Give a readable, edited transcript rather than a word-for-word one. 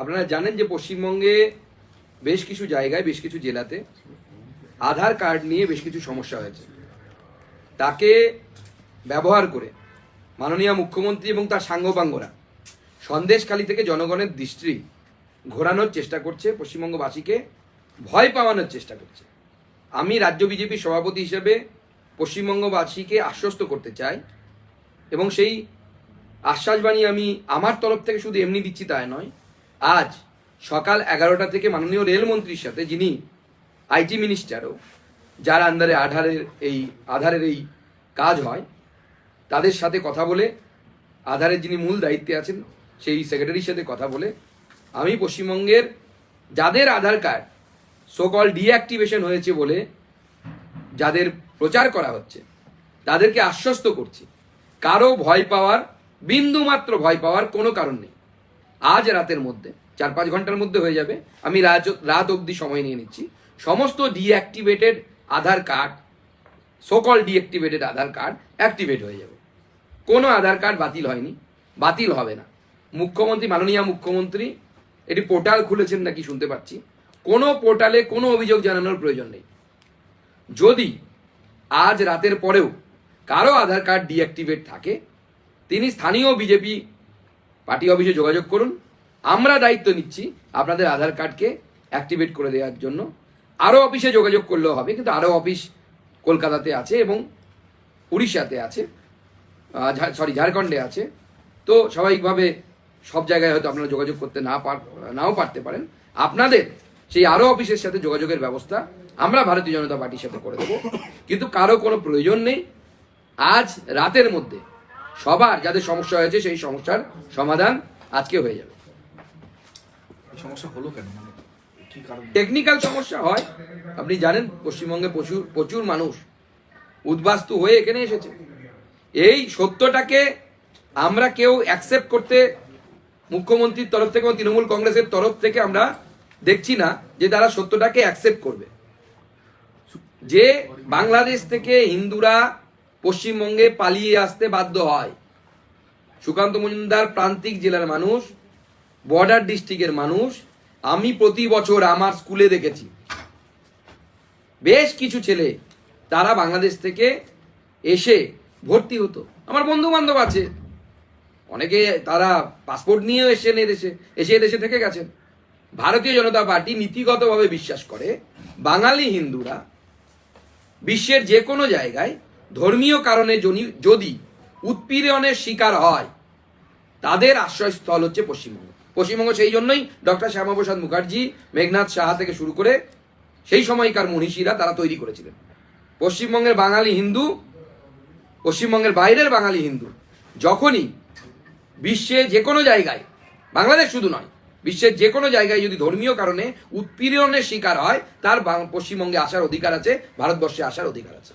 আপনারা জানেন যে পশ্চিমবঙ্গে বেশ কিছু জায়গায় বেশ কিছু জেলাতে আধার কার্ড নিয়ে বেশ কিছু সমস্যা হয়েছে। তাকে ব্যবহার করে মাননীয় মুখ্যমন্ত্রী এবং তার সাঙ্গপাঙ্গরা সন্দেশখালী থেকে জনগণের দৃষ্টি ঘোরানোর চেষ্টা করছে, পশ্চিমবঙ্গবাসীকে ভয় পাওয়ানোর চেষ্টা করছে। আমি রাজ্য বিজেপির সভাপতি হিসেবে পশ্চিমবঙ্গবাসীকে আশ্বস্ত করতে চাই এবং সেই আশ্বাসবাণী আমি আমার তরফ থেকে শুধু এমনি দিচ্ছি তাই নয়। আজ সকাল 11টা থেকে মাননীয় রেলমন্ত্রীর সাথে, যিনি আইটি মিনিস্টারও, যার আন্ডারে আধারের এই কাজ হয়, তাদের সাথে কথা বলে, আধারের যিনি মূল দায়িত্বে আছেন সেই সেক্রেটারির সাথে কথা বলে আমি পশ্চিমবঙ্গের যাদের আধার কার্ড সোকল ডিঅ্যাক্টিভেশন হয়েছে বলে যাদের প্রচার করা হচ্ছে তাদেরকে আশ্বস্ত করছি, কারো ভয় পাওয়ার, বিন্দুমাত্র ভয় পাওয়ার কোনো কারণ নেই। আজ রাতের মধ্যে 4-5 ঘন্টার মধ্যে হয়ে যাবে। আমি রাত অবধি সময় নিয়ে নিচ্ছি। সমস্ত ডিঅ্যাক্টিভেটেড আধার কার্ড, সোকল ডিঅ্যাক্টিভেটেড আধার কার্ড অ্যাক্টিভেট হয়ে যাবে। কোনো আধার কার্ড বাতিল হয়নি, বাতিল হবে না। মুখ্যমন্ত্রী, মাননীয় মুখ্যমন্ত্রী এটি পোর্টাল খুলেছেন নাকি শুনতে পাচ্ছি। কোনো পোর্টালে কোনো অভিযোগ জানানোর প্রয়োজন নেই। যদি আজ রাতের পরেও কারো আধার কার্ড ডিঅ্যাক্টিভেট থাকে, তিনি স্থানীয় বিজেপি পার্টি অফিসে যোগাযোগ করুন। আমরা দায়িত্ব নিচ্ছি আপনাদের আধার কার্ডকে অ্যাক্টিভেট করে দেওয়ার জন্য। আরও অফিসে যোগাযোগ করলেও হবে, কিন্তু আরও অফিস কলকাতাতে আছে এবং উড়িষ্যাতে আছে, ঝাড়খণ্ডে আছে। তো স্বাভাবিকভাবে সব জায়গায় হয়তো আপনারা যোগাযোগ করতে নাও পারতে পারেন। আপনাদের সেই আরও অফিসের সাথে যোগাযোগের ব্যবস্থা আমরা ভারতীয় জনতা পার্টির সাথে করে দেবো, কিন্তু কারো কোনো প্রয়োজন নেই। আজ রাতের মধ্যে সবার যাদের সমস্যা হয়েছে সেই সমস্যার সমাধান আজকে হয়ে যাবে। সমস্যা হলো কেন? টেকনিক্যাল সমস্যা হয়, আপনি জানেন পশ্চিমবঙ্গে প্রচুর মানুষ উদ্বাস্তু হয়ে এখানে এসেছে। এই সত্যটাকে আমরা কেউ অ্যাকসেপ্ট করতে, মুখ্যমন্ত্রীর তরফ থেকে এবং তৃণমূল কংগ্রেসের তরফ থেকে আমরা দেখছি না যে তারা সত্যটাকে অ্যাকসেপ্ট করবে। যে বাংলাদেশ থেকে হিন্দুরা পশ্চিমবঙ্গে পালিয়ে আসতে বাধ্য হয়। সুকান্ত মজুমদার প্রান্তিক জেলার মানুষ, বর্ডার ডিস্ট্রিক্টের মানুষ। আমি প্রতি বছর আমার স্কুলে দেখেছি বেশ কিছু ছেলে তারা বাংলাদেশ থেকে এসে ভর্তি হতো। আমার বন্ধু বান্ধব আছে, অনেকে তারা পাসপোর্ট নিয়েও এসে দেশে থেকে গেছেন। ভারতীয় জনতা পার্টি নীতিগতভাবে বিশ্বাস করে বাঙালি হিন্দুরা বিশ্বের যে কোনো জায়গায় ধর্মীয় কারণে যদি উৎপীড়নের শিকার হয়, তাদের আশ্রয়স্থল হচ্ছে পশ্চিমবঙ্গ। পশ্চিমবঙ্গ সেই জন্যই ডক্টর শ্যামাপ্রসাদ মুখার্জি, মেঘনাথ সাহা থেকে শুরু করে সেই সময়কার মনীষীরা তারা তৈরি করেছিলেন। পশ্চিমবঙ্গের বাঙালি হিন্দু, পশ্চিমবঙ্গের বাইরের বাঙালি হিন্দু যখনই বিশ্বে যে কোনো জায়গায়, বাংলাদেশ শুধু নয়, বিশ্বের যে কোনো জায়গায় যদি ধর্মীয় কারণে উৎপীড়নের শিকার হয়, তার পশ্চিমবঙ্গে আসার অধিকার আছে, ভারতবর্ষে আসার অধিকার আছে।